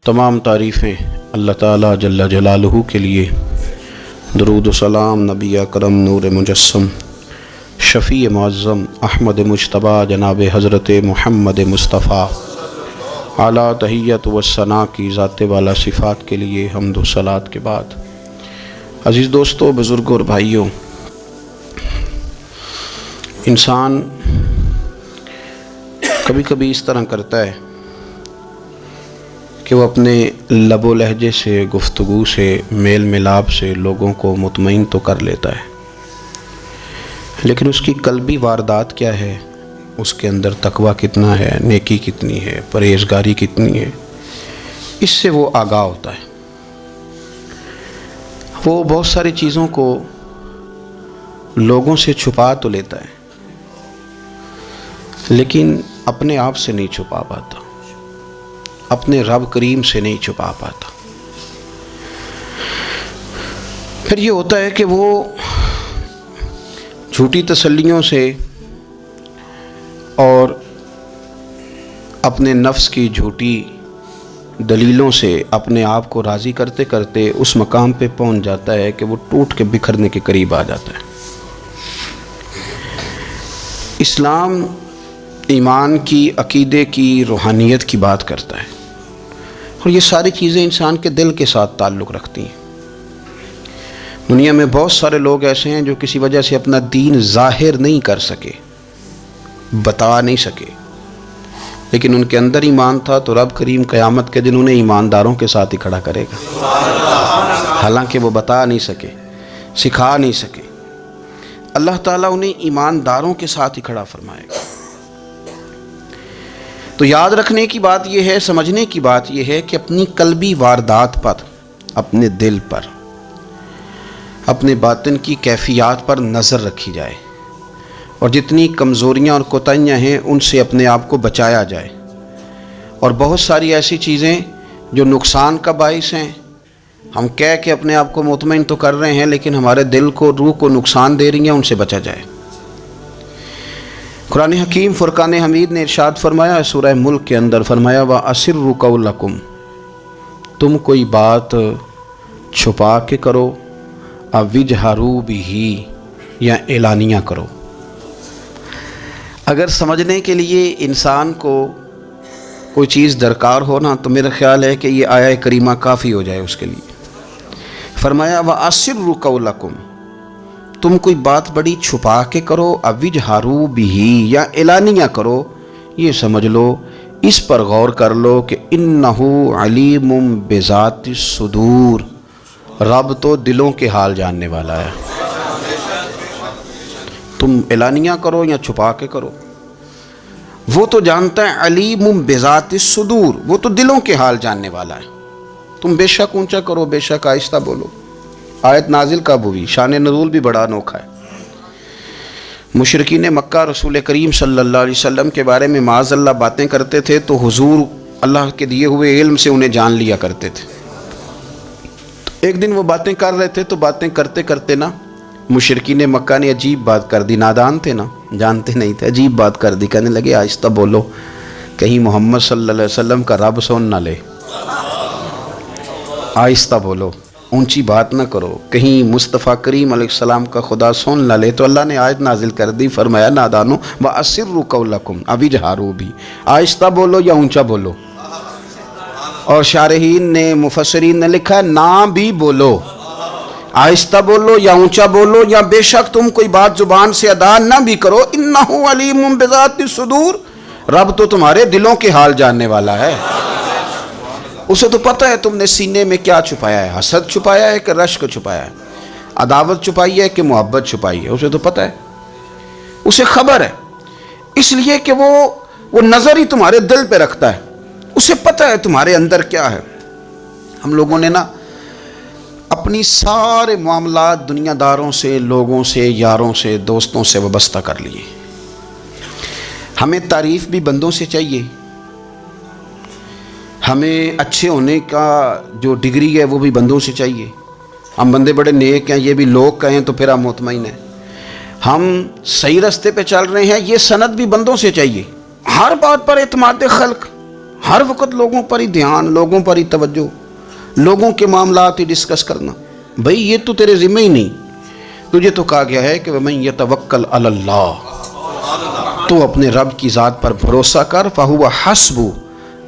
تمام تعریفیں اللہ تعالیٰ جل جلالہ کے لیے، درود و سلام نبی اکرم نور مجسم شفیع معظم احمد مجتبیٰ جناب حضرت محمد مصطفیٰ اعلیٰ تحیت و ثنا کی ذات والا صفات کے لیے حمد و صلات کے بعد، عزیز دوستو، بزرگوں اور بھائیوں، انسان کبھی کبھی اس طرح کرتا ہے کہ وہ اپنے لب و لہجے سے، گفتگو سے، میل ملاپ سے لوگوں کو مطمئن تو کر لیتا ہے، لیکن اس کی قلبی واردات کیا ہے، اس کے اندر تقویٰ کتنا ہے، نیکی کتنی ہے، پرہیزگاری کتنی ہے، اس سے وہ آگاہ ہوتا ہے۔ وہ بہت ساری چیزوں کو لوگوں سے چھپا تو لیتا ہے، لیکن اپنے آپ سے نہیں چھپا پاتا، اپنے رب کریم سے نہیں چھپا پاتا۔ پھر یہ ہوتا ہے کہ وہ جھوٹی تسلیوں سے اور اپنے نفس کی جھوٹی دلیلوں سے اپنے آپ کو راضی کرتے کرتے اس مقام پہ پہنچ جاتا ہے کہ وہ ٹوٹ کے بکھرنے کے قریب آ جاتا ہے۔ اسلام ایمان کی، عقیدے کی، روحانیت کی بات کرتا ہے، اور یہ ساری چیزیں انسان کے دل کے ساتھ تعلق رکھتی ہیں۔ دنیا میں بہت سارے لوگ ایسے ہیں جو کسی وجہ سے اپنا دین ظاہر نہیں کر سکے، بتا نہیں سکے، لیکن ان کے اندر ایمان تھا، تو رب کریم قیامت کے دن انہیں ایمانداروں کے ساتھ ہی کھڑا کرے گا، حالانکہ وہ بتا نہیں سکے، سکھا نہیں سکے، اللہ تعالیٰ انہیں ایمانداروں کے ساتھ ہی کھڑا فرمائے گا۔ تو یاد رکھنے کی بات یہ ہے، سمجھنے کی بات یہ ہے کہ اپنی قلبی واردات پر، اپنے دل پر، اپنے باطن کی کیفیات پر نظر رکھی جائے، اور جتنی کمزوریاں اور کوتاہیاں ہیں ان سے اپنے آپ کو بچایا جائے۔ اور بہت ساری ایسی چیزیں جو نقصان کا باعث ہیں، ہم کہہ کے اپنے آپ کو مطمئن تو کر رہے ہیں، لیکن ہمارے دل کو، روح کو نقصان دے رہی ہیں، ان سے بچا جائے۔ قرآن حکیم فرقان حمید نے ارشاد فرمایا، سورہ ملک کے اندر فرمایا، وَأَسِرُّوا قَوْلَكُمْ، تم کوئی بات چھپا کے کرو، اَوْ اجْهَرُوا بِهِ، یا اعلانیہ کرو۔ اگر سمجھنے کے لیے انسان کو کوئی چیز درکار ہو نا، تو میرا خیال ہے کہ یہ آیہ کریمہ کافی ہو جائے اس کے لیے۔ فرمایا وَأَسِرُّوا قَوْلَكُمْ، تم کوئی بات بڑی چھپا کے کرو، اَوْ اجْهَرُوا بِهِ، یا اعلانیہ کرو، یہ سمجھ لو، اس پر غور کر لو کہ اِنَّهُ عَلِيمٌ بِذَاتِ الصُّدُورِ، رب تو دلوں کے حال جاننے والا ہے۔ تم اعلانیہ کرو یا چھپا کے کرو، وہ تو جانتا ہے، علیم بذات الصدور، وہ تو دلوں کے حال جاننے والا ہے۔ تم بے شک اونچا کرو، بے شک آہستہ بولو۔ آیت نازل کب ہوئی، شان نزول بھی بڑا انوکھا ہے۔ مشرکین مکہ رسول کریم صلی اللہ علیہ وسلم کے بارے میں معاذ اللہ باتیں کرتے تھے، تو حضور اللہ کے دیے ہوئے علم سے انہیں جان لیا کرتے تھے۔ ایک دن وہ باتیں کر رہے تھے، تو باتیں کرتے کرتے نا مشرکین مکہ نے عجیب بات کر دی، نادان تھے نا، جانتے نہیں تھے، عجیب بات کر دی، کہنے لگے آہستہ بولو، کہیں محمد صلی اللہ علیہ وسلم کا رب سن نہ لے، آہستہ بولو، اونچی بات نہ کرو، کہیں مصطفیٰ کریم علیہ السلام کا خدا سن نہ لے۔ تو اللہ نے آیت نازل کر دی، فرمایا نادانو وَأَسِرُّوا قَوْلَكُمْ اَوْ اجْهَرُوا بِهِ، آہستہ بولو یا اونچا بولو۔ اور شارحین نے، مفسرین نے لکھا نہ بھی بولو، آہستہ بولو یا اونچا بولو، یا بے شک تم کوئی بات زبان سے ادا نہ بھی کرو، اِنَّهُ عَلِيمٌ بِذَاتِ الصُّدُورِ، رب تو تمہارے دلوں کے حال جاننے والا ہے، اسے تو پتہ ہے تم نے سینے میں کیا چھپایا ہے، حسد چھپایا ہے کہ رشک چھپایا ہے، عداوت چھپائی ہے کہ محبت چھپائی ہے، اسے تو پتہ ہے، اسے خبر ہے، اس لیے کہ وہ نظر ہی تمہارے دل پہ رکھتا ہے، اسے پتہ ہے تمہارے اندر کیا ہے۔ ہم لوگوں نے نا اپنی سارے معاملات دنیا داروں سے، لوگوں سے، یاروں سے، دوستوں سے وابستہ کر لیے۔ ہمیں تعریف بھی بندوں سے چاہیے، ہمیں اچھے ہونے کا جو ڈگری ہے وہ بھی بندوں سے چاہیے، ہم بندے بڑے نیک ہیں یہ بھی لوگ کہیں تو پھر ہم مطمئن ہیں، ہم صحیح راستے پہ چل رہے ہیں یہ سند بھی بندوں سے چاہیے۔ ہر بات پر اعتماد خلق، ہر وقت لوگوں پر ہی دھیان، لوگوں پر ہی توجہ، لوگوں کے معاملات ہی ڈسکس کرنا، بھئی یہ تو تیرے ذمہ ہی نہیں. تجھے تو کہا گیا ہے کہ وَمَن يَتَوَكَّلْ عَلَى اللَّهِ، تو اپنے رب کی ذات پر بھروسہ کر، فَهُوَ حَسْبُ،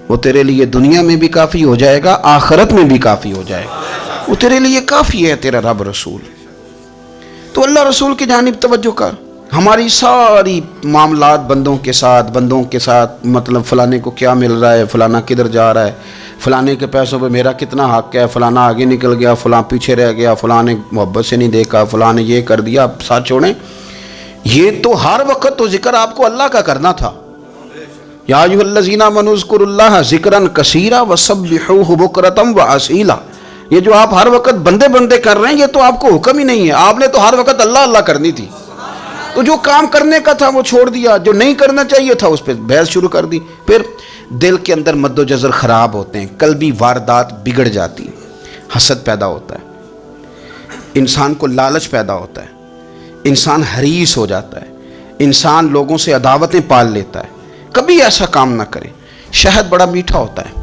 وہ تیرے لیے دنیا میں بھی کافی ہو جائے گا، آخرت میں بھی کافی ہو جائے گا، وہ تیرے لیے کافی ہے تیرا رب رسول. تو اللہ رسول کی جانب توجہ کر. ہماری ساری معاملات بندوں کے ساتھ مطلب فلانے کو کیا مل رہا ہے، فلانا کدھر جا رہا ہے، فلانے کے پیسوں پہ میرا کتنا حق ہے، فلانا آگے نکل گیا، فلاں پیچھے رہ گیا، فلاں نے محبت سے نہیں دیکھا، فلاں نے یہ کر دیا. آپ ساتھ چھوڑیں، یہ تو ہر وقت تو ذکر آپ کو اللہ کا کرنا تھا. یا ایھا الذین آمنوا اذکروا اللہ ذکرا کثیرا وسبحوہ بکرۃ واصیلا. یہ جو آپ ہر وقت بندے کر رہے ہیں، یہ تو آپ کو حکم ہی نہیں ہے. آپ نے تو ہر وقت اللہ اللہ کرنی تھی. تو جو کام کرنے کا تھا وہ چھوڑ دیا، جو نہیں کرنا چاہیے تھا اس پہ بحث شروع کر دی. پھر دل کے اندر مد و جزر خراب ہوتے ہیں، قلبی واردات بگڑ جاتی ہیں، حسد پیدا ہوتا ہے، انسان کو لالچ پیدا ہوتا ہے، انسان حریص ہو جاتا ہے، انسان لوگوں سے عداوتیں پال لیتا ہے. کبھی ایسا کام نہ کرے. شہد بڑا میٹھا ہوتا ہے.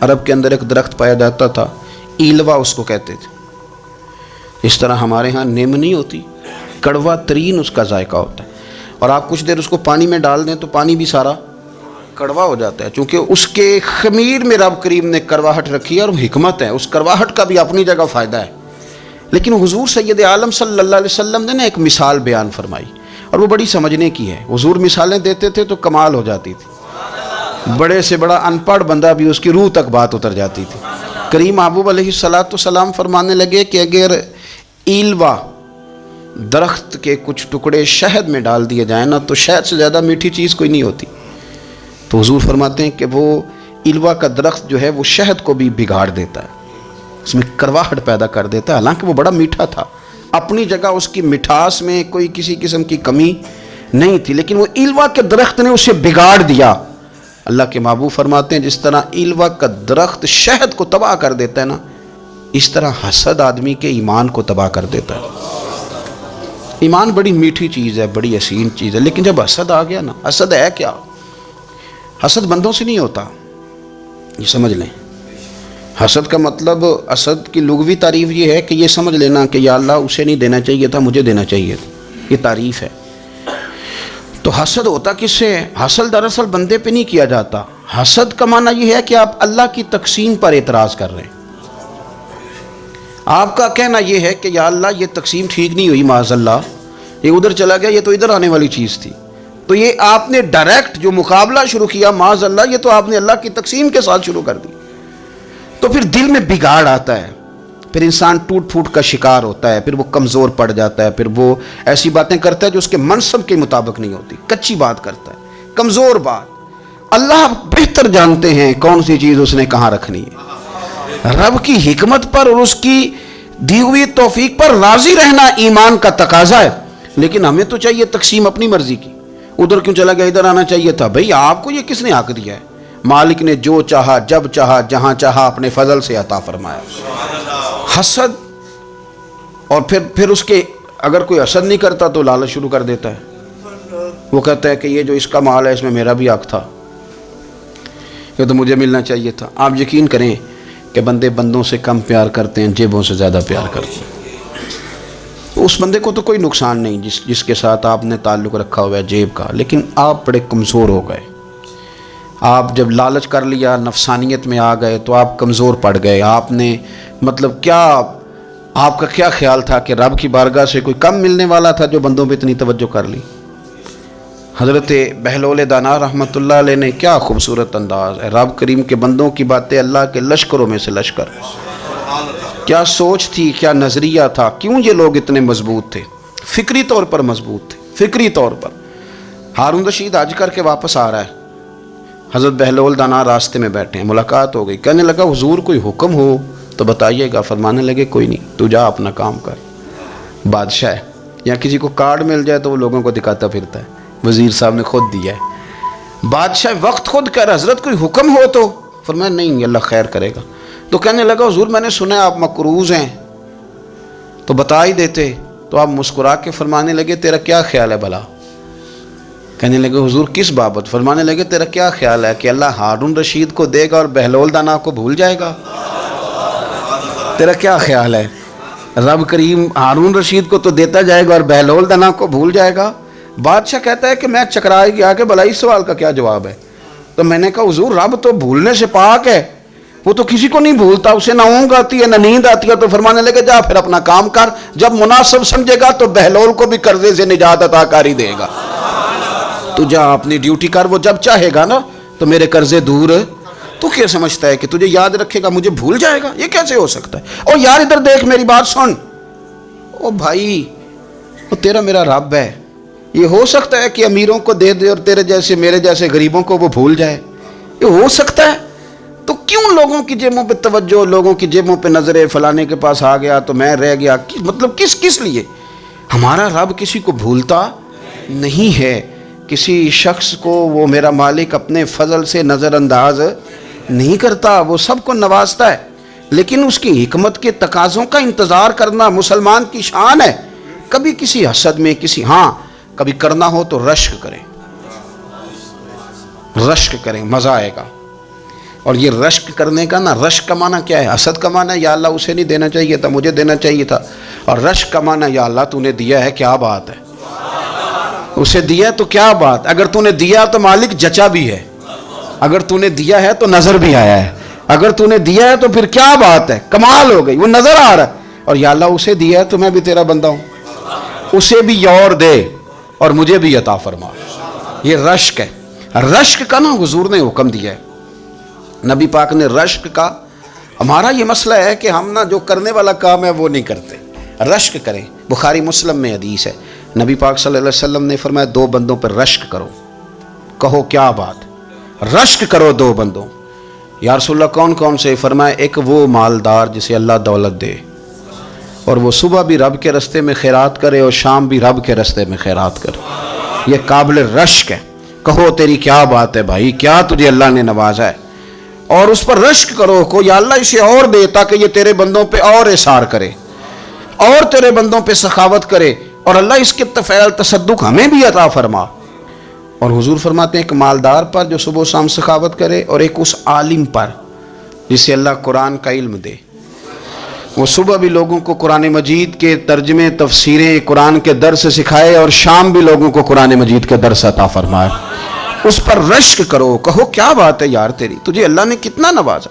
عرب کے اندر ایک درخت پایا جاتا تھا، ایلوا اس کو کہتے تھے. اس طرح ہمارے ہاں نیم نہیں ہوتی، کڑوا ترین اس کا ذائقہ ہوتا ہے. اور آپ کچھ دیر اس کو پانی میں ڈال دیں تو پانی بھی سارا کڑوا ہو جاتا ہے، چونکہ اس کے خمیر میں رب کریم نے کرواہٹ رکھی ہے اور حکمت ہے. اس کرواہٹ کا بھی اپنی جگہ فائدہ ہے. لیکن حضور سید عالم صلی اللہ علیہ وسلم نے نا ایک مثال بیان فرمائی، اور وہ بڑی سمجھنے کی ہے. حضور مثالیں دیتے تھے تو کمال ہو جاتی تھی. بڑے سے بڑا ان پڑھ بندہ بھی اس کی روح تک بات اتر جاتی تھی. کریم محبوب علیہ السلام فرمانے لگے کہ اگر ایلوا درخت کے کچھ ٹکڑے شہد میں ڈال دیے جائیں نا تو شہد سے زیادہ میٹھی چیز کوئی نہیں ہوتی. تو حضور فرماتے ہیں کہ وہ ایلوا کا درخت جو ہے وہ شہد کو بھی بگاڑ دیتا ہے، اس میں کرواہٹ پیدا کر دیتا ہے. حالانکہ وہ بڑا میٹھا تھا، اپنی جگہ اس کی مٹھاس میں کوئی کسی قسم کی کمی نہیں تھی، لیکن وہ ایلوا کے درخت نے اسے بگاڑ دیا. اللہ کے محبوب فرماتے ہیں جس طرح ایلوا کا درخت شہد کو تباہ کر دیتا ہے نا، اس طرح حسد آدمی کے ایمان کو تباہ کر دیتا ہے. ایمان بڑی میٹھی چیز ہے، بڑی حسین چیز ہے، لیکن جب حسد آ گیا نا، حسد ہے کیا؟ حسد بندوں سے نہیں ہوتا، یہ سمجھ لیں. حسد کا مطلب، حسد کی لغوی تعریف یہ ہے کہ یہ سمجھ لینا کہ یا اللہ اسے نہیں دینا چاہیے تھا، مجھے دینا چاہیے تھا. یہ تعریف ہے. تو حسد ہوتا کس سے ہے؟ حسد دراصل بندے پہ نہیں کیا جاتا. حسد کا معنی یہ ہے کہ آپ اللہ کی تقسیم پر اعتراض کر رہے ہیں. آپ کا کہنا یہ ہے کہ یا اللہ یہ تقسیم ٹھیک نہیں ہوئی، معاذ اللہ یہ ادھر چلا گیا، یہ تو ادھر آنے والی چیز تھی. تو یہ آپ نے ڈائریکٹ جو مقابلہ شروع کیا، معاذ اللہ یہ تو آپ نے اللہ کی تقسیم کے ساتھ شروع کر دی. تو پھر دل میں بگاڑ آتا ہے، پھر انسان ٹوٹ پھوٹ کا شکار ہوتا ہے، پھر وہ کمزور پڑ جاتا ہے، پھر وہ ایسی باتیں کرتا ہے جو اس کے منصب کے مطابق نہیں ہوتی، کچی بات کرتا ہے، کمزور بات. اللہ بہتر جانتے ہیں کون سی چیز اس نے کہاں رکھنی ہے. رب کی حکمت پر اور اس کی دی ہوئی توفیق پر راضی رہنا ایمان کا تقاضا ہے. لیکن ہمیں تو چاہیے تقسیم اپنی مرضی کی. ادھر کیوں چلا گیا، ادھر آنا چاہیے تھا. بھئی آپ کو یہ کس نے حق دیا ہے؟ مالک نے جو چاہا، جب چاہا، جہاں چاہا اپنے فضل سے عطا فرمایا. حسد، اور پھر اس کے اگر کوئی حسد نہیں کرتا تو لالچ شروع کر دیتا ہے. وہ کہتا ہے کہ یہ جو اس کا مال ہے اس میں میرا بھی حق تھا، یہ تو مجھے ملنا چاہیے تھا. آپ یقین کریں کہ بندے بندوں سے کم پیار کرتے ہیں، جیبوں سے زیادہ پیار کرتے ہیں. اس بندے کو تو کوئی نقصان نہیں جس کے ساتھ آپ نے تعلق رکھا ہوا ہے جیب کا، لیکن آپ بڑے کمزور ہو گئے. آپ جب لالچ کر لیا، نفسانیت میں آ گئے تو آپ کمزور پڑ گئے. آپ نے مطلب کیا، آپ کا کیا خیال تھا کہ رب کی بارگاہ سے کوئی کم ملنے والا تھا جو بندوں پہ اتنی توجہ کر لی. حضرت بہلول دانا رحمۃ اللہ علیہ نے کیا خوبصورت انداز ہے. رب کریم کے بندوں کی باتیں اللہ کے لشکروں میں سے لشکر. کیا سوچ تھی، کیا نظریہ تھا، کیوں یہ لوگ اتنے مضبوط تھے، فکری طور پر مضبوط تھے، فکری طور پر. ہارون رشید حج کر کے واپس آ رہا ہے، حضرت بہلول دانا راستے میں بیٹھے ہیں، ملاقات ہو گئی. کہنے لگا حضور کوئی حکم ہو تو بتائیے گا. فرمانے لگے کوئی نہیں، تو جا اپنا کام کر. بادشاہ ہے، یا کسی کو کارڈ مل جائے تو وہ لوگوں کو دکھاتا پھرتا ہے. وزیر صاحب نے خود دیا ہے. بادشاہ وقت خود کہہ رہا حضرت کوئی حکم ہو تو. فرمایا نہیں، اللہ خیر کرے گا. تو کہنے لگا حضور میں نے سنا آپ مقروض ہیں تو بتا ہی دیتے. تو آپ مسکرا کے فرمانے لگے تیرا کیا خیال ہے بھلا؟ کہنے لگے حضور کس بابت؟ فرمانے لگے تیرا کیا خیال ہے کہ اللہ ہارون رشید کو دے گا اور بہلول دانا کو بھول جائے گا؟ تیرا کیا خیال ہے رب کریم ہارون رشید کو تو دیتا جائے گا اور بہلول دانا کو بھول جائے گا؟ بادشاہ کہتا ہے کہ میں چکرائے گیا کہ بھلا اس سوال کا کیا جواب ہے؟ تو میں نے کہا حضور رب تو بھولنے سے پاک ہے، وہ تو کسی کو نہیں بھولتا، اسے نہ اونگ آتی ہے نہ نیند آتی ہے۔ تو فرمانے لگے جا پھر اپنا کام کر، جب مناسب سمجھے گا تو بہلول کو بھی قرضے سے نجات عطا کر ہی دے گا۔ تو جا اپنی ڈیوٹی کر، وہ جب چاہے گا نا تو میرے قرضے دور۔ تو کیا سمجھتا ہے کہ تجھے یاد رکھے گا مجھے بھول جائے گا؟ یہ کیسے ہو سکتا ہے؟ او یار ادھر دیکھ میری بات سن، او بھائی وہ تیرا میرا رب ہے، یہ ہو سکتا ہے کہ امیروں کو دے دے اور تیرے جیسے میرے جیسے غریبوں کو وہ بھول جائے؟ یہ ہو سکتا ہے؟ تو کیوں لوگوں کی جیبوں پہ توجہ، لوگوں کی جیبوں پہ نظریں، فلانے کے پاس آ گیا تو میں رہ گیا، مطلب کس لیے؟ ہمارا رب کسی کو بھولتا نہیں ہے، کسی شخص کو وہ میرا مالک اپنے فضل سے نظر انداز نہیں کرتا، وہ سب کو نوازتا ہے، لیکن اس کی حکمت کے تقاضوں کا انتظار کرنا مسلمان کی شان ہے۔ کبھی کسی حسد میں کبھی کرنا ہو تو رشک کریں، مزہ آئے گا۔ اور یہ رشک کرنے کا نا، رشک کا معنی کیا ہے؟ حسد کا معنی یا اللہ اسے نہیں دینا چاہیے تھا، مجھے دینا چاہیے تھا، اور رشک کا معنی یا اللہ تو نے دیا ہے، کیا بات ہے، اسے دیا تو کیا بات، اگر تو نے دیا تو مالک جچا بھی ہے، اگر تو نے دیا ہے تو نظر بھی آیا ہے، اگر تو نے دیا ہے تو پھر کیا بات ہے، کمال ہو گئی، وہ نظر آ رہا ہے۔ اور یا اللہ اسے دیا ہے تو میں بھی تیرا بندہ ہوں، اسے بھی اور دے اور مجھے بھی عطا فرما۔ یہ رشک ہے۔ رشک کا نا حضور نے حکم دیا ہے، نبی پاک نے رشک کا۔ ہمارا یہ مسئلہ ہے کہ ہم نا جو کرنے والا کام ہے وہ نہیں کرتے، رشک کریں۔ بخاری مسلم میں حدیث ہے، نبی پاک صلی اللہ علیہ وسلم نے فرمایا دو بندوں پر رشک کرو۔ کہو کیا بات؟ رشک کرو دو بندوں۔ یا رسول اللہ کون کون سے؟ فرمایا ایک وہ مالدار جسے اللہ دولت دے اور وہ صبح بھی رب کے رستے میں خیرات کرے اور شام بھی رب کے رستے میں خیرات کرے، یہ قابل رشک ہے۔ کہو تیری کیا بات ہے بھائی، کیا تجھے اللہ نے نوازا ہے، اور اس پر رشک کرو کو یا اللہ اسے اور دے تاکہ یہ تیرے بندوں پہ اور اثار کرے اور تیرے بندوں پہ سخاوت کرے، اور اللہ اس کے فعل تصدق ہمیں بھی عطا فرما۔ اور حضور فرماتے ہیں ایک مالدار پر جو صبح و شام سخاوت کرے، اور ایک اس عالم پر جسے اللہ قرآن کا علم دے، وہ صبح بھی لوگوں کو قرآن مجید کے ترجمے تفسیریں قرآن کے درس سکھائے اور شام بھی لوگوں کو قرآن مجید کے درس عطا فرمائے۔ اس پر رشک کرو، کہو کیا بات ہے یار تیری، تجھے اللہ نے کتنا نوازا۔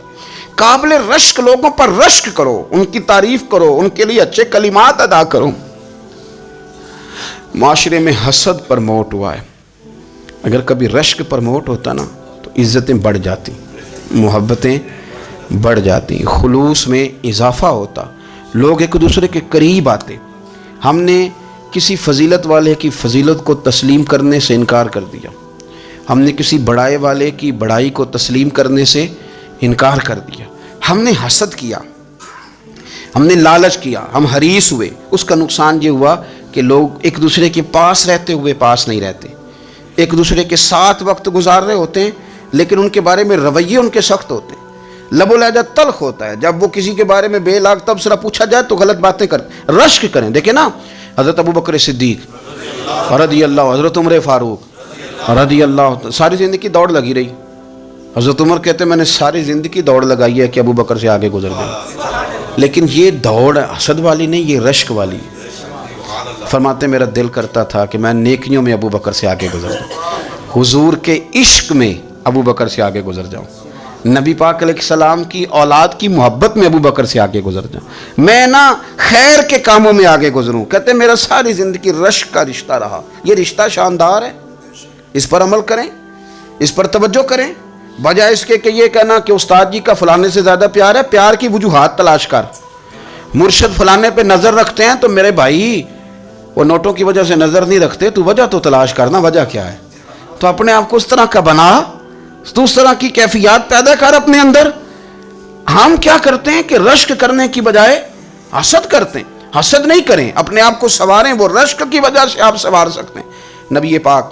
قابل رشک لوگوں پر رشک کرو، ان کی تعریف کرو، ان کے لیے اچھے کلمات ادا کرو۔ معاشرے میں حسد پرموٹ ہوا ہے، اگر کبھی رشک پرموٹ ہوتا نا تو عزتیں بڑھ جاتی، محبتیں بڑھ جاتی، خلوص میں اضافہ ہوتا، لوگ ایک دوسرے کے قریب آتے۔ ہم نے کسی فضیلت والے کی فضیلت کو تسلیم کرنے سے انکار کر دیا، ہم نے کسی بڑائی والے کی بڑائی کو تسلیم کرنے سے انکار کر دیا، ہم نے حسد کیا، ہم نے لالچ کیا، ہم حریص ہوئے۔ اس کا نقصان یہ ہوا کہ لوگ ایک دوسرے کے پاس رہتے ہوئے پاس نہیں رہتے، ایک دوسرے کے ساتھ وقت گزار رہے ہوتے ہیں لیکن ان کے بارے میں رویے ان کے سخت ہوتے ہیں، لب و لہجہ تلخ ہوتا ہے، جب وہ کسی کے بارے میں بے لاگ تبصرہ پوچھا جائے تو غلط باتیں کرتے۔ رشک کریں، دیکھیں نا حضرت ابو بکر صدیق رضی اللہ، حضرت عمر فاروق رضی اللہ، ساری زندگی دوڑ لگی رہی۔ حضرت عمر کہتے ہیں میں نے ساری زندگی دوڑ لگائی ہے کہ ابو بکر سے آگے گزر جائیں، لیکن یہ دوڑ حسد والی نہیں، یہ رشک والی۔ فرماتے میرا دل کرتا تھا کہ میں نیکیوں میں ابو بکر سے آگے گزر جاؤں، حضور کے عشق میں ابو بکر سے آگے گزر جاؤں، نبی پاک علیہ السلام کی اولاد کی محبت میں ابو بکر سے آگے گزر جاؤں، میں نا خیر کے کاموں میں آگے گزروں۔ کہتے ہیں میرا ساری زندگی رشک کا رشتہ رہا، یہ رشتہ شاندار ہے، اس پر عمل کریں، اس پر توجہ کریں، بجائے اس کے کہ یہ کہنا کہ استاد جی کا فلانے سے زیادہ پیار ہے، پیار کی وجوہات تلاش کر۔ مرشد فلانے پہ نظر رکھتے ہیں تو میرے بھائی وہ نوٹوں کی وجہ سے نظر نہیں رکھتے، تو وجہ تو تلاش کرنا، وجہ کیا ہے، تو اپنے آپ کو اس طرح کا بنا، تو اس طرح کی کیفیات پیدا کر اپنے اندر۔ ہم کیا کرتے ہیں کہ رشک کرنے کی بجائے حسد کرتے ہیں۔ حسد نہیں کریں، اپنے آپ کو سنواریں، وہ رشک کی وجہ سے آپ سنوار سکتے ہیں۔ نبی پاک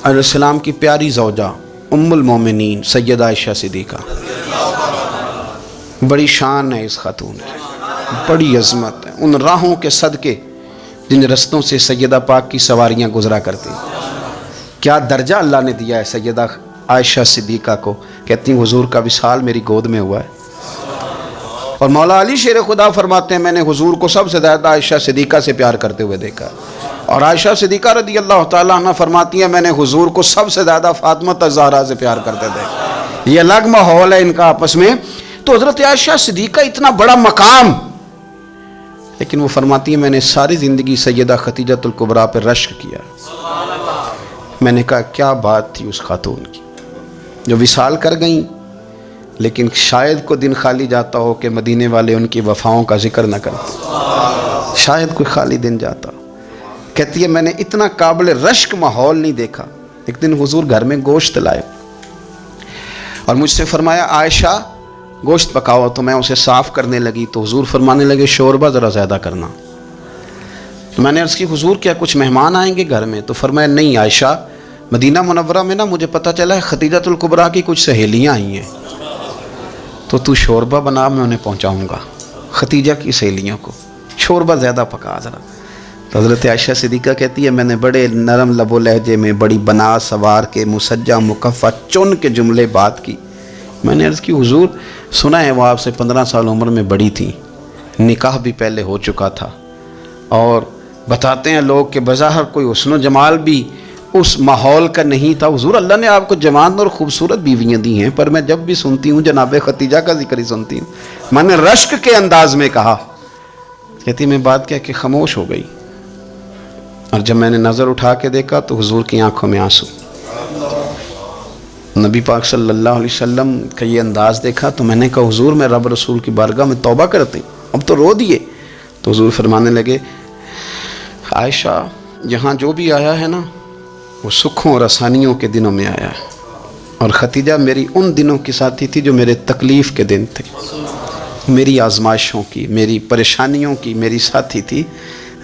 علیہ السلام کی پیاری زوجہ ام المومنین سیدہ عائشہ صدیقہ، بڑی شان ہے اس خاتون کی، بڑی عظمت ہے ان راہوں کے صدقے جن رستوں سے سیدہ پاک کی سواریاں گزرا کرتی ہیں۔ کیا درجہ اللہ نے دیا ہے سیدہ عائشہ صدیقہ کو. کہتی ہیں حضور کا وصال میری گود میں ہوا ہے. اور مولا علی شیر خدا فرماتے ہیں میں نے حضور کو سب سے زیادہ عائشہ صدیقہ سے پیار کرتے ہوئے دیکھا. اور عائشہ صدیقہ رضی اللہ تعالیٰ عنہ فرماتی ہیں میں نے حضور کو سب سے زیادہ فاطمہ الزہرا سے پیار کرتے دیکھا. یہ الگ ماحول ہے ان کا آپس میں. تو حضرت عائشہ صدیقہ اتنا بڑا مقام, لیکن وہ فرماتی ہیں میں نے ساری زندگی سیدہ خدیجہ الکبریٰ پہ رشک کیا. میں نے کہا کیا بات تھی اس خاتون کی جو وصال کر گئیں, لیکن شاید کو دن خالی جاتا ہو کہ مدینے والے ان کی وفاؤں کا ذکر نہ کرتے. شاید کوئی خالی دن جاتا. کہتی ہے میں نے اتنا قابل رشک ماحول نہیں دیکھا. ایک دن حضور گھر میں گوشت لائے اور مجھ سے فرمایا عائشہ گوشت پکاؤ. تو میں اسے صاف کرنے لگی تو حضور فرمانے لگے شوربہ ذرا زیادہ کرنا. تو میں نے عرض کی حضور کیا کچھ مہمان آئیں گے گھر میں؟ تو فرمایا نہیں عائشہ, مدینہ منورہ میں نا مجھے پتہ چلا ہے خدیجہ الکبریٰ کی کچھ سہیلیاں آئی ہیں, تو شوربہ بنا, میں انہیں پہنچاؤں گا. خدیجہ کی سہیلیوں کو شوربہ زیادہ پکا ذرا. تو حضرت عائشہ صدیقہ کہتی ہے میں نے بڑے نرم لب و لہجے میں بڑی بنا سوار کے مسجع مکفہ چن کے جملے بات کی. میں نے عرض کی حضور سنا ہے وہ آپ سے 15 سال عمر میں بڑی تھی, نکاح بھی پہلے ہو چکا تھا, اور بتاتے ہیں لوگ کہ بظاہر کوئی حسن و جمال بھی اس ماحول کا نہیں تھا. حضور اللہ نے آپ کو جوان اور خوبصورت بیویاں دی ہیں, پر میں جب بھی سنتی ہوں جناب خدیجہ کا ذکر ہی سنتی ہوں. میں نے رشک کے انداز میں کہا. کہتی میں بات کہہ کے خاموش ہو گئی, اور جب میں نے نظر اٹھا کے دیکھا تو حضور کی آنکھوں میں آنسو. نبی پاک صلی اللہ علیہ وسلم کا یہ انداز دیکھا تو میں نے کہا حضور میں رب رسول کی بارگاہ میں توبہ کرتے ہیں, اب تو رو دیے. تو حضور فرمانے لگے عائشہ یہاں جو بھی آیا ہے نا وہ سکھوں اور آسانیوں کے دنوں میں آیا ہے, اور خدیجہ میری ان دنوں کی ساتھی تھی جو میرے تکلیف کے دن تھے, میری آزمائشوں کی, میری پریشانیوں کی میری ساتھی تھی.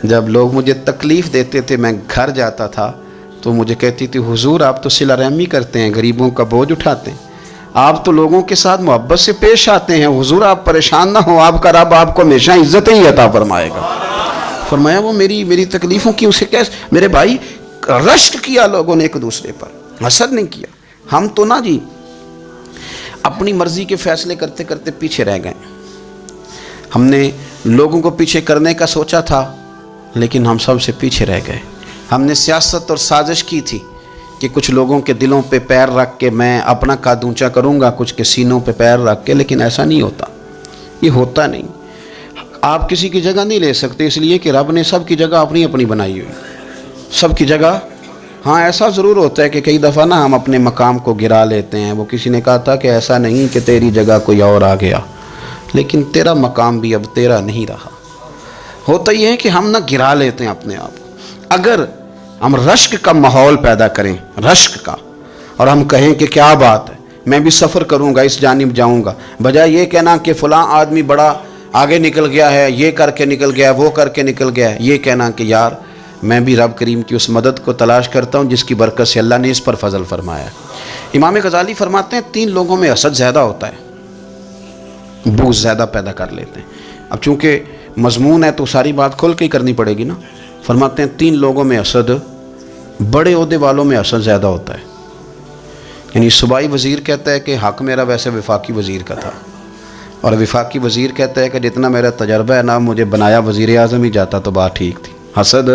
جب لوگ مجھے تکلیف دیتے تھے میں گھر جاتا تھا تو مجھے کہتی تھی حضور آپ تو صلہ رحمی کرتے ہیں, غریبوں کا بوجھ اٹھاتے ہیں, آپ تو لوگوں کے ساتھ محبت سے پیش آتے ہیں, حضور آپ پریشان نہ ہوں, آپ کا رب آپ کو ہمیشہ عزتیں ہی عطا فرمائے گا. فرمایا وہ میری تکلیفوں کی اسے کیسے, میرے بھائی رشک کیا لوگوں نے ایک دوسرے پر, حسد نہیں کیا. ہم تو نا جی اپنی مرضی کے فیصلے کرتے کرتے پیچھے رہ گئے. ہم نے لوگوں کو پیچھے کرنے کا سوچا تھا لیکن ہم سب سے پیچھے رہ گئے. ہم نے سیاست اور سازش کی تھی کہ کچھ لوگوں کے دلوں پہ پیر رکھ کے میں اپنا قد اونچا کروں گا, کچھ کے سینوں پہ پیر رکھ کے, لیکن ایسا نہیں ہوتا, یہ ہوتا نہیں. آپ کسی کی جگہ نہیں لے سکتے اس لیے کہ رب نے سب کی جگہ اپنی اپنی بنائی ہوئی, سب کی جگہ. ہاں ایسا ضرور ہوتا ہے کہ کئی دفعہ نا ہم اپنے مقام کو گرا لیتے ہیں. وہ کسی نے کہا تھا کہ ایسا نہیں کہ تیری جگہ کوئی اور آ گیا, لیکن تیرا مقام بھی اب تیرا نہیں رہا. ہوتا یہ ہے کہ ہم نہ گرا لیتے ہیں اپنے آپ کو. اگر ہم رشک کا ماحول پیدا کریں, رشک کا, اور ہم کہیں کہ کیا بات ہے میں بھی سفر کروں گا, اس جانب جاؤں گا, بجائے یہ کہنا کہ فلاں آدمی بڑا آگے نکل گیا ہے, یہ کر کے نکل گیا ہے, وہ کر کے نکل گیا ہے, یہ کہنا کہ یار میں بھی رب کریم کی اس مدد کو تلاش کرتا ہوں جس کی برکت سے اللہ نے اس پر فضل فرمایا ہے. امام غزالی فرماتے ہیں 3 لوگوں میں حسد زیادہ ہوتا ہے, بغض زیادہ پیدا کر لیتے ہیں. اب چونکہ مضمون ہے تو ساری بات کھل کے ہی کرنی پڑے گی نا. فرماتے ہیں 3 لوگوں میں حسد, بڑے عہدے والوں میں حسد زیادہ ہوتا ہے. یعنی صوبائی وزیر کہتا ہے کہ حق میرا ویسے وفاقی وزیر کا تھا, اور وفاقی وزیر کہتا ہے کہ جتنا میرا تجربہ ہے نا مجھے بنایا وزیر اعظم ہی جاتا تو بات ٹھیک تھی. حسد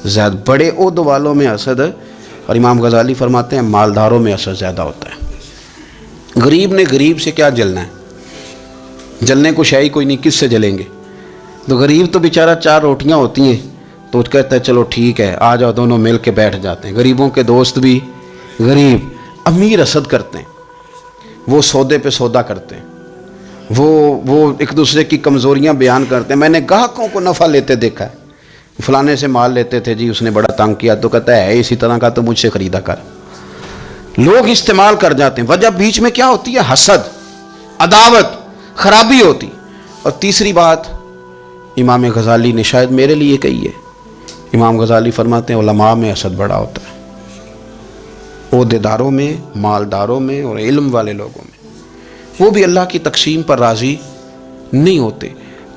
زیادہ, بڑے عہدے والوں میں حسد, اور امام غزالی فرماتے ہیں مالداروں میں حسد زیادہ ہوتا ہے. غریب نے غریب سے کیا جلنا ہے, جلنے کو شے کوئی نہیں, کس سے جلیں گے. تو غریب تو بیچارہ 4 روٹیاں ہوتی ہیں تو کہتا ہے چلو ٹھیک ہے آ جاؤ دونوں مل کے بیٹھ جاتے ہیں. غریبوں کے دوست بھی غریب. امیر حسد کرتے ہیں, وہ سودے پہ سودا کرتے ہیں, وہ ایک دوسرے کی کمزوریاں بیان کرتے ہیں. میں نے گاہکوں کو نفع لیتے دیکھا ہے, فلانے سے مال لیتے تھے جی اس نے بڑا تنگ کیا, تو کہتا ہے اسی طرح کا تو مجھ سے خریدا کر. لوگ استعمال کر جاتے ہیں. وجہ بیچ میں کیا ہوتی ہے, حسد, عداوت, خرابی ہوتی. اور تیسری بات امام غزالی نے شاید میرے لیے کہی ہے. امام غزالی فرماتے ہیں علماء میں حسد بڑا ہوتا ہے, عہدے داروں میں, مالداروں میں, اور علم والے لوگوں میں. وہ بھی اللہ کی تقسیم پر راضی نہیں ہوتے,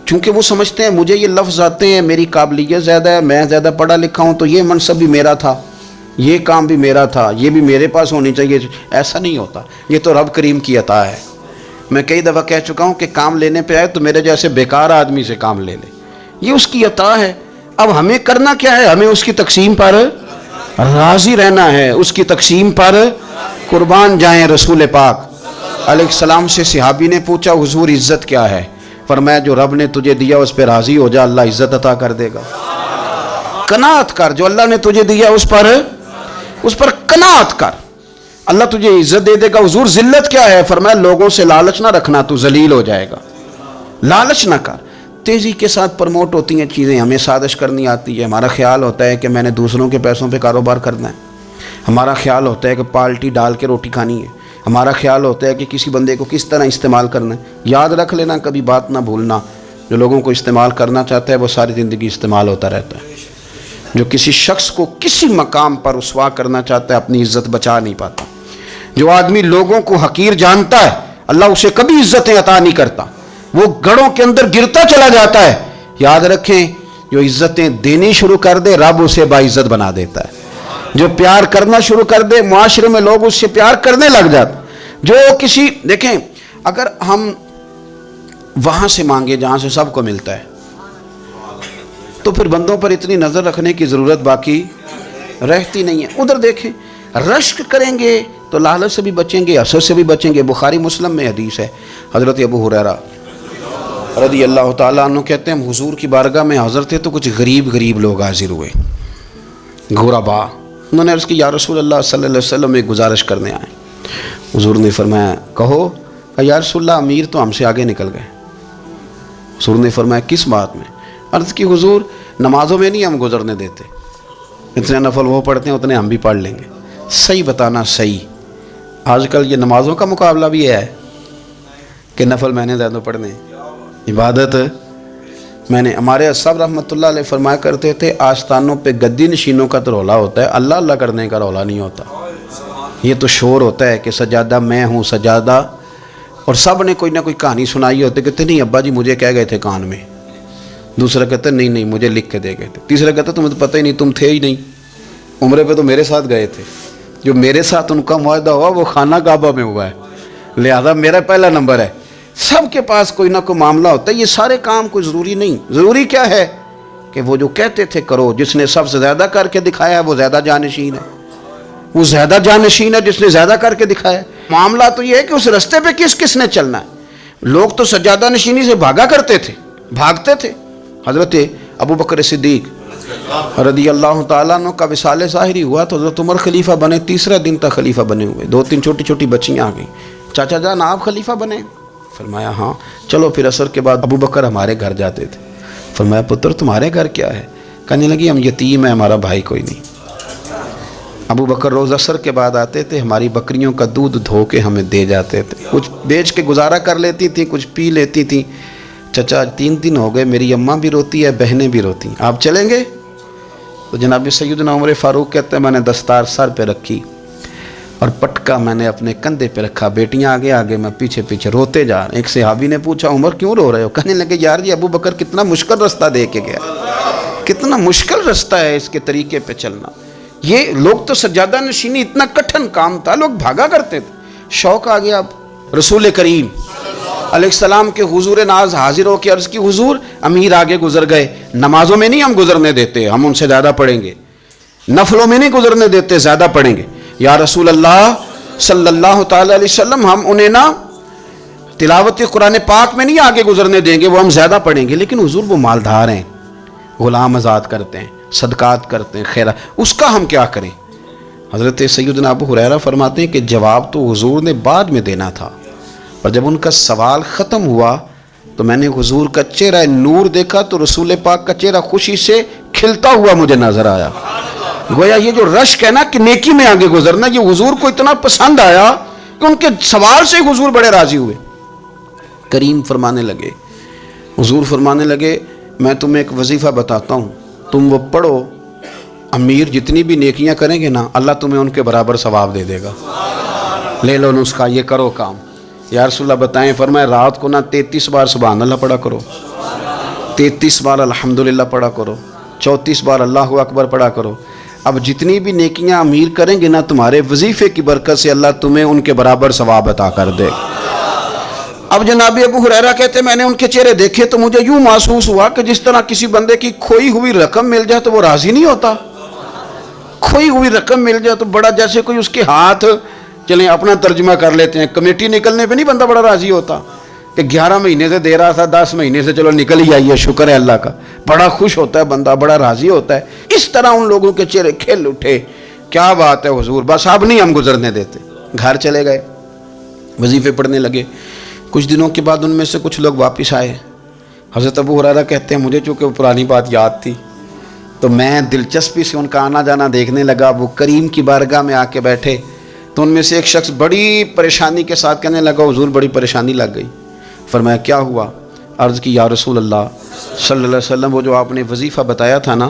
چونکہ وہ سمجھتے ہیں مجھے یہ لفظ آتے ہیں, میری قابلیت زیادہ ہے, میں زیادہ پڑھا لکھا ہوں تو یہ منصب بھی میرا تھا, یہ کام بھی میرا تھا، یہ بھی میرے پاس ہونی چاہیے. ایسا نہیں ہوتا، یہ تو رب کریم کی عطا ہے. میں کئی دفعہ کہہ چکا ہوں کہ کام لینے پہ آئے تو میرے جیسے بیکار آدمی سے کام لے لے، یہ اس کی عطا ہے. اب ہمیں کرنا کیا ہے؟ ہمیں اس کی تقسیم پر راضی رہنا ہے، اس کی تقسیم پر قربان جائیں. رسول پاک علیہ السلام سے صحابی نے پوچھا حضور عزت کیا ہے؟ فرمایا جو رب نے تجھے دیا اس پہ راضی ہو جا، اللہ عزت عطا کر دے گا. قناعت کر، جو اللہ نے تجھے دیا اس پر قناعت کر، اللہ تجھے عزت دے دے گا. حضور ذلت کیا ہے؟ فرمایا لوگوں سے لالچ نہ رکھنا، تو ذلیل ہو جائے گا. لالچ نہ کر. تیزی کے ساتھ پروموٹ ہوتی ہیں چیزیں، ہمیں سازش کرنی آتی ہے. ہمارا خیال ہوتا ہے کہ میں نے دوسروں کے پیسوں پہ کاروبار کرنا ہے. ہمارا خیال ہوتا ہے کہ پالٹی ڈال کے روٹی کھانی ہے. ہمارا خیال ہوتا ہے کہ کسی بندے کو کس طرح استعمال کرنا ہے. یاد رکھ لینا، کبھی بات نہ بھولنا، جو لوگوں کو استعمال کرنا چاہتا ہے وہ ساری زندگی استعمال ہوتا رہتا ہے. جو کسی شخص کو کسی مقام پر رسوا کرنا چاہتا ہے اپنی عزت بچا نہیں پاتا. جو آدمی لوگوں کو حقیر جانتا ہے اللہ اسے کبھی عزتیں عطا نہیں کرتا، وہ گڑھوں کے اندر گرتا چلا جاتا ہے. یاد رکھیں جو عزتیں دینی شروع کر دے رب اسے باعزت بنا دیتا ہے. جو پیار کرنا شروع کر دے معاشرے میں لوگ اس سے پیار کرنے لگ جاتے. جو کسی دیکھیں اگر ہم وہاں سے مانگے جہاں سے سب کو ملتا ہے تو پھر بندوں پر اتنی نظر رکھنے کی ضرورت باقی رہتی نہیں ہے. ادھر دیکھیں رشک کریں گے تو لالچ سے بھی بچیں گے، حسد سے بھی بچیں گے. بخاری مسلم میں حدیث ہے، حضرت ابو ہریرہ رضی اللہ تعالیٰ عنہ کہتے ہیں ہم حضور کی بارگاہ میں حاضر تھے تو کچھ غریب لوگ حاضر ہوئے، غربا. انہوں نے عرض کی یا رسول اللہ صلی اللہ علیہ وسلم ایک گزارش کرنے آئے. حضور نے فرمایا کہو. یا رسول اللہ امیر تو ہم سے آگے نکل گئے. حضور نے فرمایا کس بات میں؟ عرض کی حضور نمازوں میں نہیں ہم گزرنے دیتے، اتنے نفل وہ پڑھتے ہیں اتنے ہم بھی پڑھ لیں گے. صحیح بتانا صحیح. آج کل یہ نمازوں کا مقابلہ بھی ہے کہ نفل میں نے زیادہ پڑھنے، عبادت میں نے. ہمارے صاحب رحمۃ اللہ علیہ فرمایا کرتے تھے آستانوں پہ گدی نشینوں کا تو رولا ہوتا ہے، اللہ اللہ کرنے کا رولا نہیں ہوتا. یہ تو شور ہوتا ہے کہ سجادہ میں ہوں سجادہ، اور سب نے کوئی نہ کوئی کہانی سنائی ہوتی. کہتے نہیں ابا جی مجھے کہہ گئے تھے کان میں. دوسرا کہتا نہیں مجھے لکھ کے دے گئے تھے. تیسرا کہتا تمہیں تو پتہ ہی نہیں، تم تھے ہی نہیں، عمرے پہ تو میرے ساتھ گئے تھے. جو میرے ساتھ ان کا معاہدہ ہوا وہ خانہ کعبہ میں ہوا ہے، لہذا میرا پہلا نمبر ہے. سب کے پاس کوئی نہ کوئی معاملہ ہوتا ہے. یہ سارے کام کوئی ضروری نہیں. ضروری کیا ہے کہ وہ جو کہتے تھے کرو. جس نے سب سے زیادہ کر کے دکھایا وہ زیادہ جانشین ہے، وہ زیادہ جانشین ہے جس نے زیادہ کر کے دکھایا. معاملہ تو یہ ہے کہ اس رستے پہ کس کس نے چلنا ہے. لوگ تو سجادہ نشینی سے بھاگا کرتے تھے، بھاگتے تھے. حضرت ابو بکر صدیق رضی اللہ تعالیٰ عنہ کا وصال ظاہری ہوا تو حضرت عمر خلیفہ بنے. تیسرا دن تک خلیفہ بنے ہوئے. 2-3 چھوٹی چھوٹی بچیاں آ گئیں، چاچا جان آپ خلیفہ بنے؟ فرمایا ہاں. چلو پھر عصر کے بعد ابو بکر ہمارے گھر جاتے تھے. فرمایا پتر تمہارے گھر کیا ہے؟ کہنے لگی ہم یتیم ہیں، ہمارا بھائی کوئی نہیں. ابو بکر روز عصر کے بعد آتے تھے، ہماری بکریوں کا دودھ دھو کے ہمیں دے جاتے تھے. کچھ بیچ کے گزارا کر لیتی تھیں، کچھ پی لیتی تھیں. چچا 3 دن ہو گئے، میری اماں بھی روتی ہے، بہنیں بھی روتی ہیں، آپ چلیں گے؟ تو جناب سیدنا عمر فاروق کہتے ہیں میں نے دستار سر پہ رکھی اور پٹکا میں نے اپنے کندھے پہ رکھا، بیٹیاں آگے آگے میں پیچھے پیچھے روتے جا رہے. ایک صحابی نے پوچھا عمر کیوں رو رہے ہو؟ کہنے لگے یار جی ابو بکر کتنا مشکل رستہ دے کے گیا، کتنا مشکل رستہ ہے اس کے طریقے پہ چلنا. یہ لوگ تو سجادہ نشینی اتنا کٹھن کام تھا، لوگ بھاگا کرتے تھے. شوق آ گیا. اب رسول کریم علیہ السلام کے حضور ناز حاضر ہو کے عرض کی حضور امیر آگے گزر گئے، نمازوں میں نہیں ہم گزرنے دیتے، ہم ان سے زیادہ پڑھیں گے. نفلوں میں نہیں گزرنے دیتے، زیادہ پڑھیں گے. یا رسول اللہ صلی اللہ تعالی علیہ وسلم ہم انہیں نہ تلاوت قرآن پاک میں نہیں آگے گزرنے دیں گے، وہ ہم زیادہ پڑھیں گے. لیکن حضور وہ مالدار ہیں، غلام آزاد کرتے ہیں، صدقات کرتے ہیں، خیرات، اس کا ہم کیا کریں؟ حضرت سیدنا ابو ہریرہ فرماتے ہیں کہ جواب تو حضور نے بعد میں دینا تھا، اور جب ان کا سوال ختم ہوا تو میں نے حضور کا چہرہ نور دیکھا تو رسول پاک کا چہرہ خوشی سے کھلتا ہوا مجھے نظر آیا. گویا یہ جو رشک ہے نا کہ نیکی میں آگے گزرنا، یہ حضور کو اتنا پسند آیا کہ ان کے سوال سے حضور بڑے راضی ہوئے. کریم فرمانے لگے، حضور فرمانے لگے میں تمہیں ایک وظیفہ بتاتا ہوں، تم وہ پڑھو، امیر جتنی بھی نیکیاں کریں گے نا اللہ تمہیں ان کے برابر ثواب دے دے گا. لے لو نسخہ، یہ کرو کام. یا رسول اللہ بتائیں؟ فرمائے رات کو نا 33 بار سبحان اللہ پڑھا کرو، 33 بار الحمدللہ پڑھا کرو، 34 بار اللہ اکبر پڑھا کرو. اب جتنی بھی نیکیاں امیر کریں گے نا تمہارے وظیفے کی برکت سے اللہ تمہیں ان کے برابر ثواب عطا کر دے. اب جناب ابو ہریرہ کہتے ہیں میں نے ان کے چہرے دیکھے تو مجھے یوں محسوس ہوا کہ جس طرح کسی بندے کی کھوئی ہوئی رقم مل جائے تو وہ راضی نہیں ہوتا. کھوئی ہوئی رقم مل جائے تو بڑا جیسے کوئی اس کے ہاتھ، چلیں اپنا ترجمہ کر لیتے ہیں، کمیٹی نکلنے پہ نہیں بندہ بڑا راضی ہوتا کہ 11 مہینے سے دے رہا تھا، 10 مہینے سے چلو نکل ہی آئی ہے، شکر ہے اللہ کا. بڑا خوش ہوتا ہے بندہ، بڑا راضی ہوتا ہے. اس طرح ان لوگوں کے چہرے کھل اٹھے. کیا بات ہے حضور، بس اب نہیں ہم گزرنے دیتے. گھر چلے گئے، وظیفے پڑھنے لگے. کچھ دنوں کے بعد ان میں سے کچھ لوگ واپس آئے. حضرت ابو ہریرہ کہتے ہیں مجھے چونکہ وہ پرانی بات یاد تھی تو میں دلچسپی سے ان کا آنا جانا دیکھنے لگا. وہ کریم کی بارگاہ میں آ کے بیٹھے تو ان میں سے ایک شخص بڑی پریشانی کے ساتھ کہنے لگا حضور بڑی پریشانی لگ گئی. فرمایا کیا ہوا؟ عرض کی یا رسول اللہ صلی اللہ علیہ وسلم وہ جو آپ نے وظیفہ بتایا تھا نا،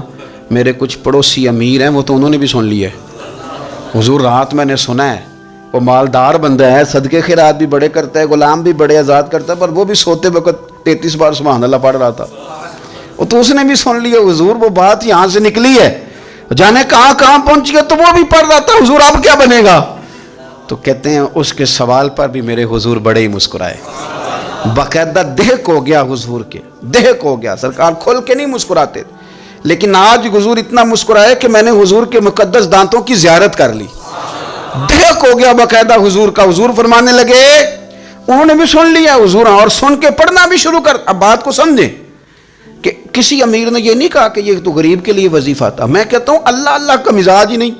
میرے کچھ پڑوسی امیر ہیں وہ تو انہوں نے بھی سن لیا ہے. حضور رات میں نے سنا ہے وہ مالدار بندہ ہے، صدقے خیرات بھی بڑے کرتا ہے، غلام بھی بڑے آزاد کرتا ہے، پر وہ بھی سوتے وقت 33 بار سبحان اللہ پڑھ رہا تھا. وہ تو اس نے بھی سن لیا حضور وہ بات یہاں سے نکلی ہے، جانے کہاں کہاں پہنچی ہے، تو وہ بھی پڑھ رہا تھا حضور اب کیا بنے گا؟ تو کہتے ہیں اس کے سوال پر بھی میرے حضور بڑے ہی مسکرائے. باقاعدہ دہک ہو گیا حضور کے، دہک ہو گیا. سرکار کھل کے نہیں مسکراتے، لیکن آج حضور اتنا مسکرائے کہ میں نے حضور کے مقدس دانتوں کی زیارت کر لی. دہک ہو گیا باقاعدہ حضور کا. حضور فرمانے لگے انہوں نے بھی سن لیا حضور، اور سن کے پڑھنا بھی شروع کر. اب بات کو سمجھیں کہ کسی امیر نے یہ نہیں کہا کہ یہ تو غریب کے لیے وظیفہ تھا. میں کہتا ہوں اللہ اللہ کا مزاج ہی نہیں.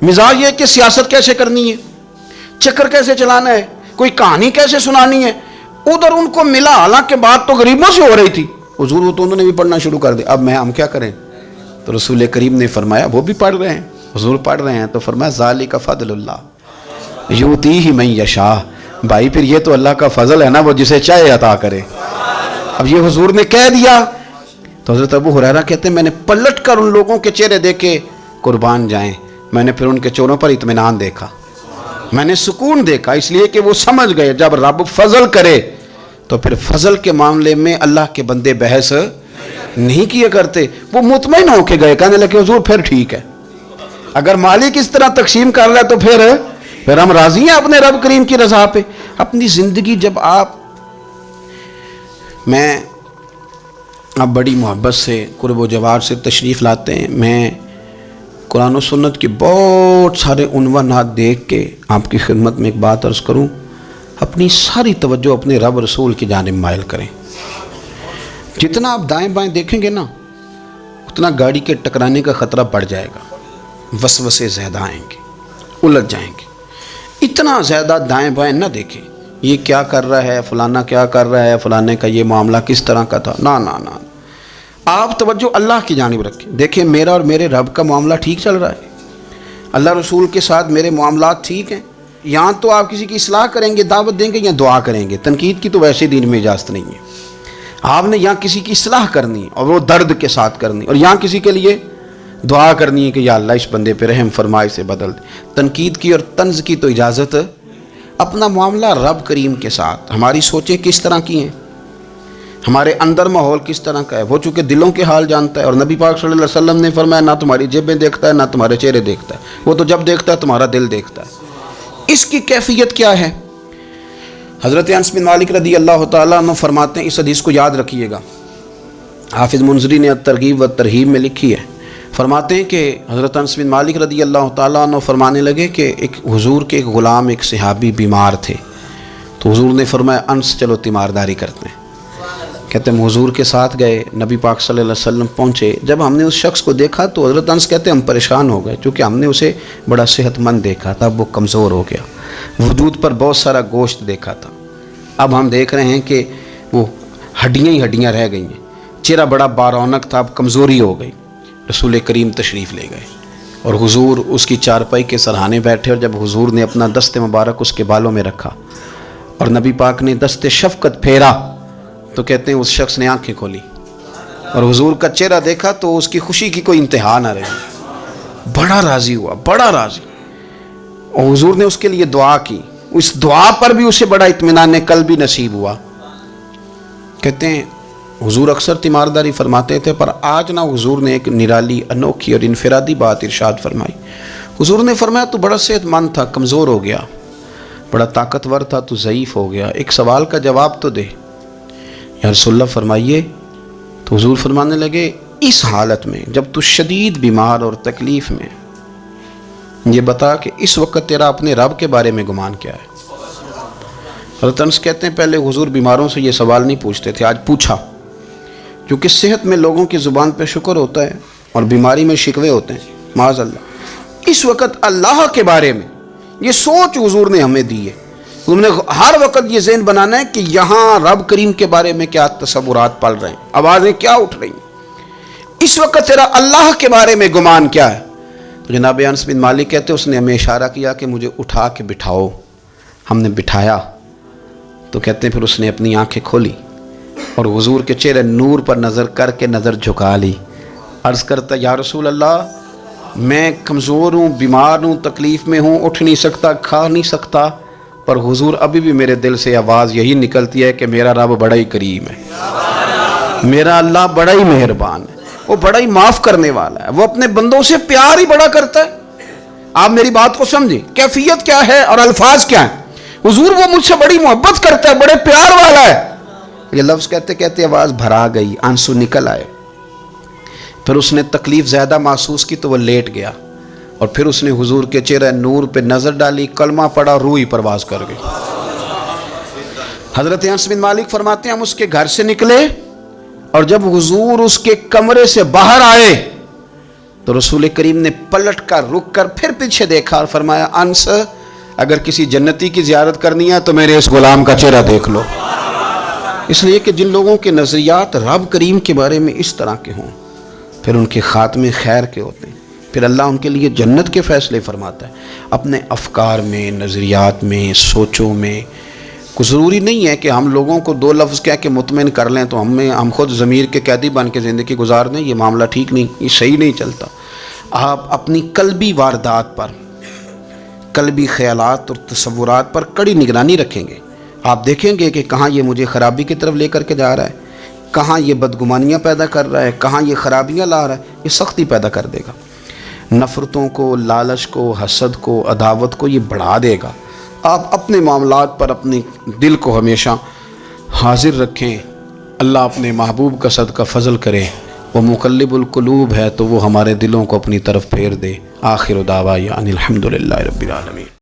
مزاج یہ کہ سیاست کیسے کرنی ہے، چکر کیسے چلانا ہے، کوئی کہانی کیسے سنانی ہے. ادھر ان کو ملا، حالانکہ بات تو غریبوں سے ہو رہی تھی. حضور وہ تو انہوں نے بھی پڑھنا شروع کر دیا. اب ہم کیا کریں؟ تو رسول کریم نے فرمایا وہ بھی پڑھ رہے ہیں، حضور پڑھ رہے ہیں، تو فرمایا ذالک فضل اللہ یؤتیہ من یشاء. بھائی پھر یہ تو اللہ کا فضل ہے نا، وہ جسے چاہے عطا کرے. اب یہ حضور نے کہہ دیا تو حضرت ابو ہریرہ کہتے ہیں میں نے پلٹ کر ان لوگوں کے چہرے دیکھے، قربان جائیں میں نے پھر ان کے چہروں پر اطمینان دیکھا، میں نے سکون دیکھا. اس لیے کہ وہ سمجھ گئے جب رب فضل کرے تو پھر فضل کے معاملے میں اللہ کے بندے بحث نہیں کیا کرتے. وہ مطمئن ہو کے گئے، کہنے لگے حضور پھر ٹھیک ہے، اگر مالک اس طرح تقسیم کر رہا ہے تو پھر ہم راضی ہیں اپنے رب کریم کی رضا پہ. اپنی زندگی جب میں بڑی محبت سے قرب و جوار سے تشریف لاتے ہیں، میں قرآن و سنت کے بہت سارے عنوانات دیکھ کے آپ کی خدمت میں ایک بات عرض کروں. اپنی ساری توجہ اپنے رب رسول کی جانب مائل کریں. جتنا آپ دائیں بائیں دیکھیں گے نا اتنا گاڑی کے ٹکرانے کا خطرہ بڑھ جائے گا. وسوسے زیادہ آئیں گے، الجھ جائیں گے. اتنا زیادہ دائیں بائیں نہ دیکھیں یہ کیا کر رہا ہے، فلانا کیا کر رہا ہے، فلانے کا یہ معاملہ کس طرح کا تھا. نہ آپ توجہ اللہ کی جانب رکھیں. دیکھیں میرا اور میرے رب کا معاملہ ٹھیک چل رہا ہے، اللہ رسول کے ساتھ میرے معاملات ٹھیک ہیں. یہاں تو آپ کسی کی اصلاح کریں گے، دعوت دیں گے یا دعا کریں گے. تنقید کی تو ویسے دین میں اجازت نہیں ہے. آپ نے یہاں کسی کی اصلاح کرنی ہے اور وہ درد کے ساتھ کرنی، اور یہاں کسی کے لیے دعا کرنی ہے کہ یا اللہ اس بندے پہ رحم فرمائے سے بدل دے. تنقید کی اور طنز کی تو اجازت. اپنا معاملہ رب کریم کے ساتھ، ہماری سوچیں کس طرح کی ہیں، ہمارے اندر ماحول کس طرح کا ہے. وہ چونکہ دلوں کے حال جانتا ہے، اور نبی پاک صلی اللہ علیہ وسلم نے فرمایا نہ تمہاری جیبیں دیکھتا ہے نہ تمہارے چہرے دیکھتا ہے، وہ تو جب دیکھتا ہے تمہارا دل دیکھتا ہے. اس کی کیفیت کیا ہے؟ حضرت انس بن مالک رضی اللہ تعالیٰ عنہ فرماتے ہیں، اس حدیث کو یاد رکھیے گا، حافظ منذری نے الترغیب و ترہیب میں لکھی ہے. فرماتے ہیں کہ حضرت انس بن مالک رضی اللہ تعالیٰ عنہ فرمانے لگے کہ ایک حضور کے ایک غلام ایک صحابی بیمار تھے، تو حضور نے فرمایا انس چلو تیمارداری کرتے ہیں. کہتے ہیں ہم حضور کے ساتھ گئے، نبی پاک صلی اللہ علیہ وسلم پہنچے. جب ہم نے اس شخص کو دیکھا تو حضرت انس کہتے ہیں ہم پریشان ہو گئے، کیونکہ ہم نے اسے بڑا صحت مند دیکھا تھا، اب وہ کمزور ہو گیا، وجود پر بہت سارا گوشت دیکھا تھا، اب ہم دیکھ رہے ہیں کہ وہ ہڈیاں ہی ہڈیاں رہ گئی ہیں، چہرہ بڑا بارونق تھا، اب کمزوری ہو گئی. رسول کریم تشریف لے گئے اور حضور اس کی چارپائی کے سرہانے بیٹھے، اور جب حضور نے اپنا دست مبارک اس کے بالوں میں رکھا اور نبی پاک نے دست شفقت پھیرا تو کہتے ہیں اس شخص نے آنکھیں کھولی اور حضور کا چہرہ دیکھا تو اس کی خوشی کی کوئی انتہا نہ رہی. بڑا راضی ہوا، بڑا راضی. اور حضور نے اس کے لیے دعا کی، اس دعا پر بھی اسے بڑا اطمینان قلبی نصیب ہوا. کہتے ہیں حضور اکثر تیمارداری فرماتے تھے، پر آج نہ حضور نے ایک نرالی انوکھی اور انفرادی بات ارشاد فرمائی۔ حضور نے فرمایا تو بڑا صحت مند تھا، کمزور ہو گیا، بڑا طاقتور تھا تو ضعیف ہو گیا، ایک سوال کا جواب تو دے۔ یا رسول اللہ فرمائیے۔ تو حضور فرمانے لگے اس حالت میں جب تو شدید بیمار اور تکلیف میں، یہ بتا کہ اس وقت تیرا اپنے رب کے بارے میں گمان کیا ہے؟ حضرت انس کہتے ہیں پہلے حضور بیماروں سے یہ سوال نہیں پوچھتے تھے، آج پوچھا، کیونکہ صحت میں لوگوں کی زبان پہ شکر ہوتا ہے اور بیماری میں شکوے ہوتے ہیں، معاذ اللہ۔ اس وقت اللہ کے بارے میں یہ سوچ حضور نے ہمیں دی ہے۔ حضور نے ہر وقت یہ ذہن بنانا ہے کہ یہاں رب کریم کے بارے میں کیا تصورات پل رہے ہیں، آوازیں کیا اٹھ رہی ہیں، اس وقت تیرا اللہ کے بارے میں گمان کیا ہے؟ تو جناب انس بن مالک کہتے اس نے ہمیں اشارہ کیا کہ مجھے اٹھا کے بٹھاؤ، ہم نے بٹھایا تو کہتے ہیں پھر اس نے اپنی آنکھیں کھولی اور حضور کے چہرے نور پر نظر کر کے نظر جھکا لی، عرض کرتا یا رسول اللہ میں کمزور ہوں، بیمار ہوں، تکلیف میں ہوں، اٹھ نہیں سکتا، کھا نہیں سکتا، پر حضور ابھی بھی میرے دل سے آواز یہی نکلتی ہے کہ میرا رب بڑا ہی کریم ہے، میرا اللہ بڑا ہی مہربان ہے، وہ بڑا ہی معاف کرنے والا ہے، وہ اپنے بندوں سے پیار ہی بڑا کرتا ہے۔ آپ میری بات کو سمجھیں، کیفیت کیا ہے اور الفاظ کیا ہیں۔ حضور وہ مجھ سے بڑی محبت کرتا ہے، بڑے پیار والا ہے۔ یہ لفظ کہتے کہتے آواز بھرا گئی، آنسو نکل آئے، پھر اس نے تکلیف زیادہ محسوس کی تو وہ لیٹ گیا، اور پھر اس نے حضور کے چہرے نور پہ نظر ڈالی، کلمہ پڑھا، روح ہی پرواز کر گئی۔ حضرت انس بن مالک فرماتے ہیں ہم اس کے گھر سے نکلے اور جب حضور اس کے کمرے سے باہر آئے تو رسول کریم نے پلٹ کر رک کر پھر پیچھے دیکھا اور فرمایا انس اگر کسی جنتی کی زیارت کرنی ہے تو میرے اس غلام کا چہرہ دیکھ لو۔ اس لیے کہ جن لوگوں کے نظریات رب کریم کے بارے میں اس طرح کے ہوں پھر ان کے خاتمے خیر کے ہوتے ہیں، پھر اللہ ان کے لیے جنت کے فیصلے فرماتا ہے۔ اپنے افکار میں، نظریات میں، سوچوں میں کوئی ضروری نہیں ہے کہ ہم لوگوں کو دو لفظ کہہ کے مطمئن کر لیں تو ہم خود ضمیر کے قیدی بن کے زندگی گزار دیں، یہ معاملہ ٹھیک نہیں، یہ صحیح نہیں چلتا۔ آپ اپنی قلبی واردات پر، قلبی خیالات اور تصورات پر کڑی نگرانی رکھیں گے، آپ دیکھیں گے کہ کہاں یہ مجھے خرابی کی طرف لے کر کے جا رہا ہے، کہاں یہ بدگمانیاں پیدا کر رہا ہے، کہاں یہ خرابیاں لا رہا ہے، یہ سختی پیدا کر دے گا، نفرتوں کو، لالچ کو، حسد کو، عداوت کو یہ بڑھا دے گا۔ آپ اپنے معاملات پر اپنے دل کو ہمیشہ حاضر رکھیں، اللہ اپنے محبوب کا صدقہ فضل کرے، وہ مقلب القلوب ہے تو وہ ہمارے دلوں کو اپنی طرف پھیر دے۔ آخر دعوانا ان الحمدللہ رب العالمین۔